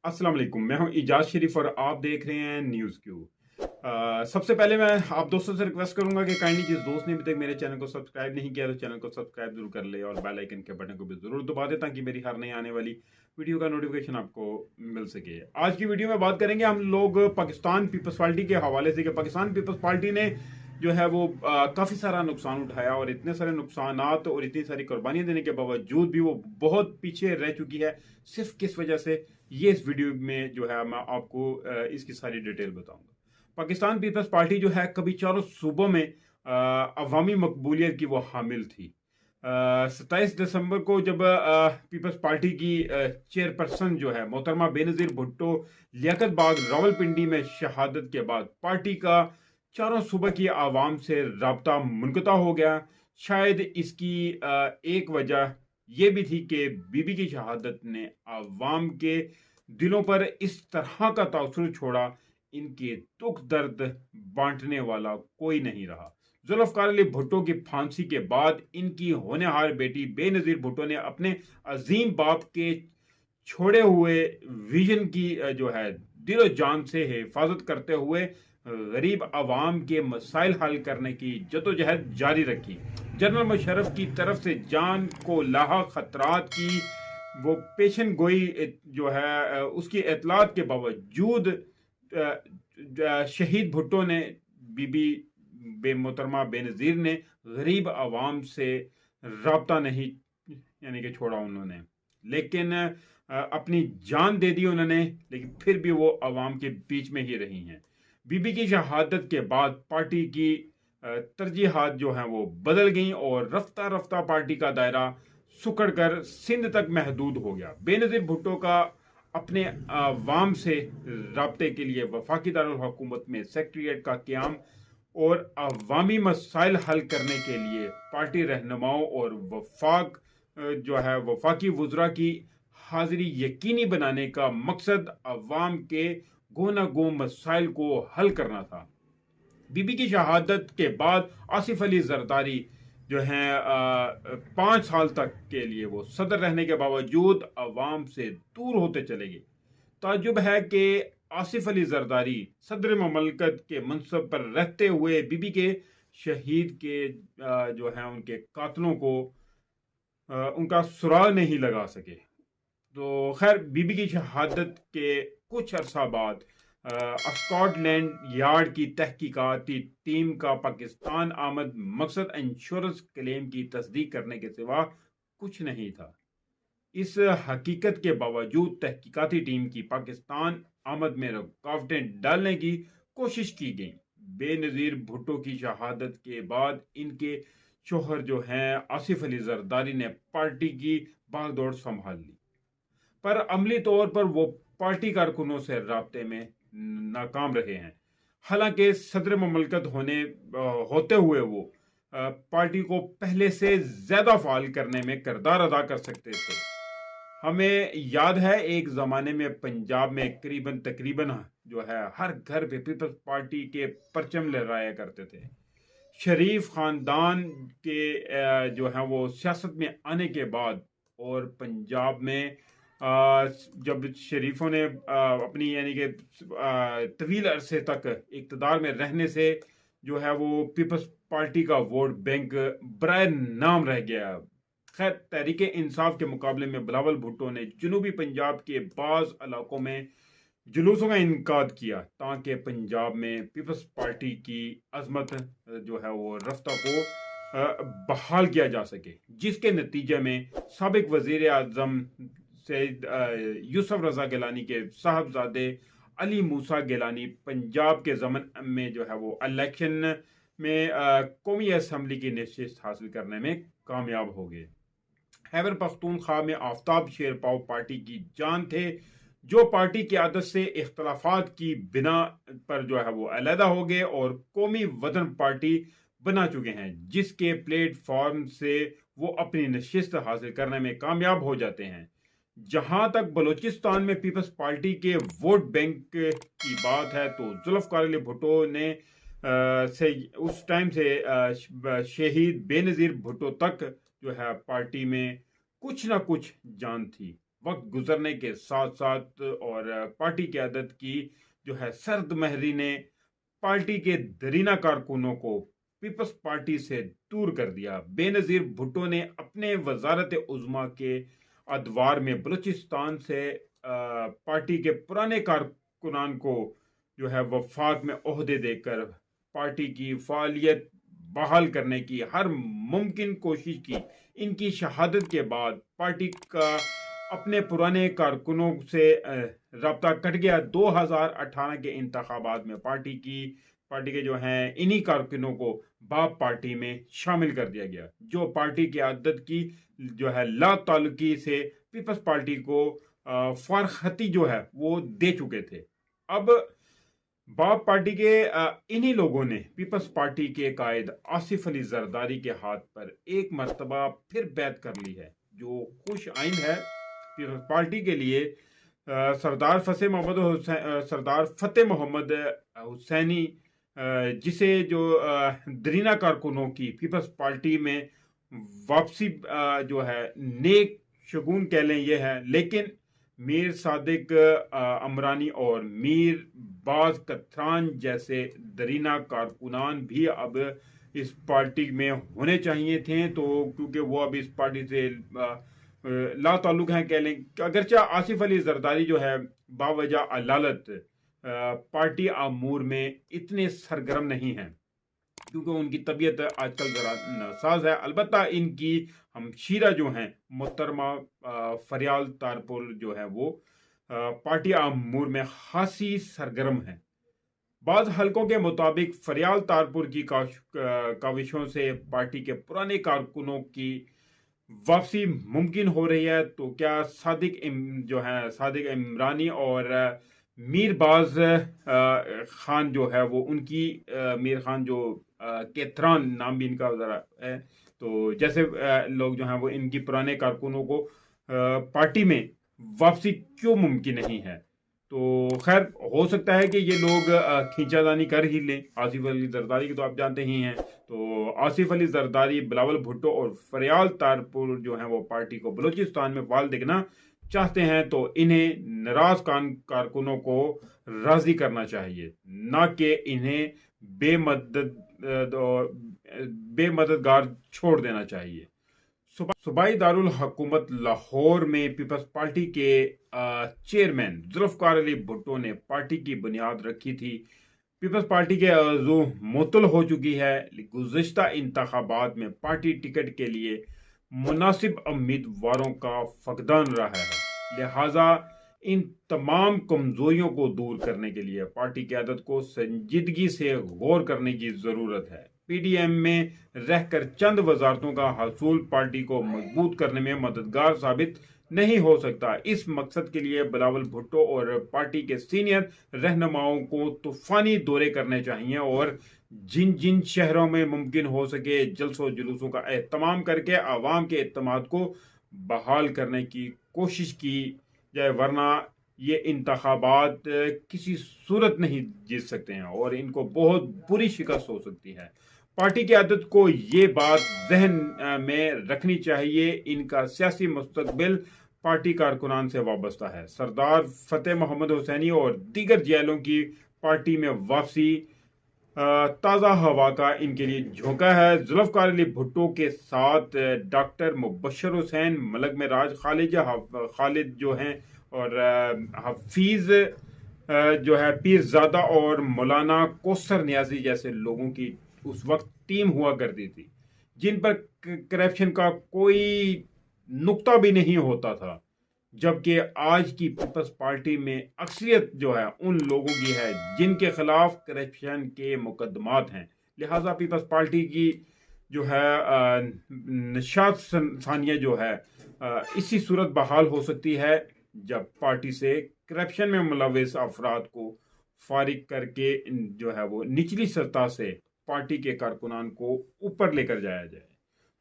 अस्सलाम वालेकुम। मैं हूं इजाज शरीफ और आप देख रहे हैं न्यूज़ क्यू। सबसे पहले मैं आप दोस्तों से रिक्वेस्ट करूंगा कि काइंडली जिस दोस्त ने अभी तक मेरे चैनल को सब्सक्राइब नहीं किया तो चैनल को सब्सक्राइब जरूर कर ले और बेल आइकन के बटन को भी जरूर दबा दे ताकि मेरी हर नई आने वाली वीडियो का नोटिफिकेशन आपको मिल सके। आज की वीडियो में बात करेंगे हम लोग पाकिस्तान पीपल्स पार्टी के हवाले से कि पाकिस्तान पीपल्स पार्टी ने जो है वो काफ़ी सारा नुकसान उठाया और इतने सारे नुकसानात और इतनी सारी कुर्बानियां देने के बावजूद भी वो बहुत पीछे रह चुकी है। सिर्फ किस वजह से, ये इस वीडियो में जो है मैं आपको इसकी सारी डिटेल बताऊंगा। पाकिस्तान पीपल्स पार्टी जो है कभी चारों सूबों में अवामी मकबूलियत की वो हामिल थी। 27 दिसंबर को जब पीपल्स पार्टी की चेयरपर्सन जो है मोहतरमा बेनज़ीर भुट्टो लियाकत बाग रावलपिंडी में शहादत के बाद पार्टी का चारों सूबा की आवाम से राब्ता मुनक़ता हो गया। शायद इसकी एक वजह यह भी थी कि बीबी की शहादत ने आवाम के दिलों पर इस तरह का तासुर छोड़ा, इनके दुख दर्द बांटने वाला कोई नहीं रहा। जुल्फ़िकार अली भुट्टो की फांसी के बाद इनकी होनहार बेटी बेनज़ीर भुट्टो ने अपने अजीम बाप के छोड़े हुए विजन की जो है दिलो जान से हिफाजत करते हुए गरीब आवाम के मसाइल हल करने की जदोजहद जारी रखी। जनरल मुशर्रफ की तरफ से जान को लाहक खतरात की वो पेशन गोई जो है उसकी एतलात के बावजूद शहीद भुट्टो ने बीबी मोहतरमा बेनज़ीर ने गरीब आवाम से राब्ता नहीं यानी कि छोड़ा उन्होंने, लेकिन अपनी जान दे दी उन्होंने, लेकिन फिर भी वो आवाम के बीच में ही रही हैं। बीबी की शहादत के बाद पार्टी की तरजीहात जो हैं वो बदल गई और रफ्ता रफ्ता पार्टी का दायरा सुकड़ कर सिंध तक महदूद हो गया। बेनज़ीर भुट्टो का अपने अवाम से राब्ते के लिए वफाकी दारुल हुकूमत में सेक्रेटेरिएट का क़याम और अवामी मसाइल हल करने के लिए पार्टी रहनुमाओं और वफाक जो है वफाकी वुज़रा की हाजिरी यकीनी बनाने का मकसद अवाम के गोना गो मसाइल को हल करना था। बीबी की शहादत के बाद आसिफ अली जरदारी जो हैं 5 साल तक के लिए वो सदर रहने के बावजूद अवाम से दूर होते चले गए। ताज्जुब है कि आसिफ अली जरदारी सदर ममलकत के मनसब पर रहते हुए बीबी के शहीद के जो हैं उनके कातलों को उनका सुराग नहीं लगा सके। तो खैर बीबी की शहादत के कुछ अरसा बाद स्कॉटलैंड यार्ड की तहकीकाती टीम का पाकिस्तान आमद मकसद इंश्योरेंस क्लेम की तस्दीक करने के सिवा कुछ नहीं था। इस हकीकत के बावजूद तहकीकाती टीम की पाकिस्तान आमद में रुकावटें डालने की कोशिश की गई। बेनज़ीर भुट्टो की शहादत के बाद इनके शोहर जो हैं आसिफ अली जरदारी ने पार्टी की बागडोर संभाल ली, पर अमली तौर पर वो पार्टी कारकुनों से राब्ते में नाकाम रहे हैं। हालांकि सदर ममलकत होते हुए वो पार्टी को पहले से ज्यादा फाल करने में किरदार अदा कर सकते थे। हमें याद है एक जमाने में पंजाब में तकरीबन जो है हर घर पे पीपल्स पार्टी के परचम लहराया करते थे। शरीफ खानदान के जो है वो सियासत में आने के बाद और पंजाब में जब शरीफों ने अपनी यानी कि तवील अरसे तक इक़्तिदार में रहने से जो है वो पीपल्स पार्टी का वोट बैंक बराए नाम रह गया। खैर तहरीक इंसाफ के मुकाबले में बिलावल भुट्टो ने जनूबी पंजाब के बाज़ इलाकों में जुलूसों का इनकाद किया ताकि पंजाब में पीपल्स पार्टी की अजमत जो है वो रफ्ता को बहाल किया जा सके, जिसके नतीजे में साबिक वज़ीर आज़म सैयद यूसुफ रज़ा गिलानी के साहबजादे अली मूसा गिलानी पंजाब के ज़मन में जो है वो इलेक्शन में कौमी असम्बली की नशिस्त हासिल करने में कामयाब हो गए। खैबर पख्तूनख्वा में आफ्ताब शेरपाव पार्टी की जान थे, जो पार्टी की आदत से इख्तलाफात की बिना पर जो है वो अलहदा हो गए और कौमी वतन पार्टी बना चुके हैं, जिसके प्लेटफॉर्म से वो अपनी नशिस्त हासिल करने में कामयाब हो जाते हैं। जहां तक बलूचिस्तान में पीपल्स पार्टी के वोट बैंक की बात है तो जुल्फ़िकार अली भुट्टो ने से उस टाइम से शहीद बेनज़ीर भुट्टो तक जो है पार्टी में कुछ ना कुछ जान थी। वक्त गुजरने के साथ साथ और पार्टी क़यादत की जो है सर्द महरी ने पार्टी के दरीना कारकुनों को पीपल्स पार्टी से दूर कर दिया। बेनज़ीर भुट्टो ने अपने वज़ारत उज़्मा के अदवार में बलूचिस्तान से पार्टी के पुराने कारकुनान को जो है वफाक में ओहदे देकर पार्टी की फ़ालियत बहाल करने की हर मुमकिन कोशिश की। इनकी शहादत के बाद पार्टी का अपने पुराने कारकुनों से राब्ता कट गया। 2018 के इंतखाबात में पार्टी के जो हैं इन्हीं कारकुनों को बाप पार्टी में शामिल कर दिया गया, जो पार्टी की आदत की जो है ला ताल्लुकी से पीपल्स पार्टी को फारखती जो है वो दे चुके थे। अब बाप पार्टी के इन्हीं लोगों ने पीपल्स पार्टी के कायद आसिफ अली जरदारी के हाथ पर एक मर्तबा फिर बैत कर ली है, जो खुश आइंद है पीपल्स पार्टी के लिए। सरदार फतेह मोहम्मद हुसैनी, जिसे जो दरीना कारकुनों की पीपल्स पार्टी में वापसी जो है नेक शगुन कह लें ये है, लेकिन मीर सादिक अमरानी और मीर बाज कथरान जैसे दरीना कारकुनान भी अब इस पार्टी में होने चाहिए थे, तो क्योंकि वो अब इस पार्टी से ला ताल्लुक हैं कह लें। अगरचे आसिफ अली जरदारी जो है बावजह अलालत पार्टी आमूर में इतने सरगर्म नहीं हैं, क्योंकि उनकी तबीयत आजकल ज़रा नासाज है। अलबत्ता इनकी हमशीरा जो हैं मोहतरमा फरियाल तारपुर जो है वो पार्टी आमूर में खासी सरगर्म है। बाज़ हलकों के मुताबिक फरियाल तारपुर की काविशों से पार्टी के पुराने कारकुनों की वापसी मुमकिन हो रही है। तो क्या सादिक इमरानी और मीरबाज खान जो है वो उनकी मीर खान जो केतरान नाम भी इनका ज़रा है, तो जैसे लोग जो हैं वो इनकी पुराने कारकुनों को पार्टी में वापसी क्यों मुमकिन नहीं है। तो खैर हो सकता है कि ये लोग खींचातानी कर ही लें। आसिफ अली जरदारी की तो आप जानते ही हैं, तो आसिफ अली जरदारी, बिलावल भुट्टो और फरियाल तारपुर जो हैं वो पार्टी को बलूचिस्तान में फाल देखना चाहते हैं, तो इन्हें नाराज कारकुनों को राजी करना चाहिए, ना कि इन्हें बेमददगार छोड़ देना चाहिए। सूबाई दारुल हुकूमत लाहौर में पीपल्स पार्टी के चेयरमैन जुल्फ़िकार अली भुट्टो ने पार्टी की बुनियाद रखी थी। पीपल्स पार्टी के आरज़ू मुअत्तल हो चुकी है। गुज़िश्ता इंतखाबात में पार्टी टिकट के लिए मुनासिब उम्मीदवारों का फकदान रहा है, लिहाजा इन तमाम कमजोरियों को दूर करने के लिए पार्टी क़यादत को संजीदगी से गौर करने की ज़रूरत है। पीडीएम में रहकर चंद वजारतों का हसूल पार्टी को मजबूत करने में मददगार साबित नहीं हो सकता। इस मकसद के लिए बिलावल भुट्टो और पार्टी के सीनियर रहनुमाओं को तूफानी दौरे करने चाहिए और जिन जिन शहरों में मुमकिन हो सके जलसों जुलूसों का एहतमाम करके आवाम के एतमाद को बहाल करने की कोशिश की जाए, वरना ये इंतखाबात किसी सूरत नहीं जीत सकते हैं और इनको बहुत बुरी शिकस्त हो सकती है। पार्टी की आदत को ये बात जहन में रखनी चाहिए, इनका सियासी मुस्तकबिल पार्टी कारकुनान से वाबस्ता है। सरदार फतेह मोहम्मद हुसैनी और दीगर जेलों की पार्टी में वापसी ताज़ा हवा का इनके लिए झोंका है। जुल्फ़िकार अली भुट्टो के साथ डॉक्टर मुबशर हुसैन, मलक में राज खालिद जो हैं और हफीज़ जो है पीरज़ादा और मौलाना कौसर नियाजी जैसे लोगों की उस वक्त टीम हुआ करती थी, जिन पर करप्शन का कोई नुक्ता भी नहीं होता था, जबकि आज की पीपल्स पार्टी में अक्सरियत जो है उन लोगों की है जिनके खिलाफ करप्शन के मुकदमात हैं। लिहाजा पीपल्स पार्टी की जो है निशात सानिया जो है इसी सूरत बहाल हो सकती है जब पार्टी से करप्शन में मुलविस अफराद को फारिग करके जो है वो निचली सतह से पार्टी के कारकुनान को ऊपर लेकर जाया जाए,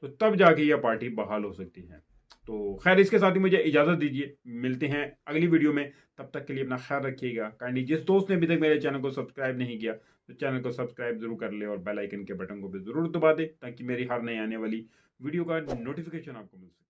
तो तब जाके यह पार्टी बहाल हो सकती है। तो खैर इसके साथ ही मुझे इजाज़त दीजिए, मिलते हैं अगली वीडियो में। तब तक के लिए अपना ख्याल रखिएगा। काइंडली जिस दोस्त ने अभी तक मेरे चैनल को सब्सक्राइब नहीं किया तो चैनल को सब्सक्राइब जरूर कर ले और बेल आइकन के बटन को भी जरूर दबा दे, ताकि मेरी हर नई आने वाली वीडियो का नोटिफिकेशन आपको मिल सके।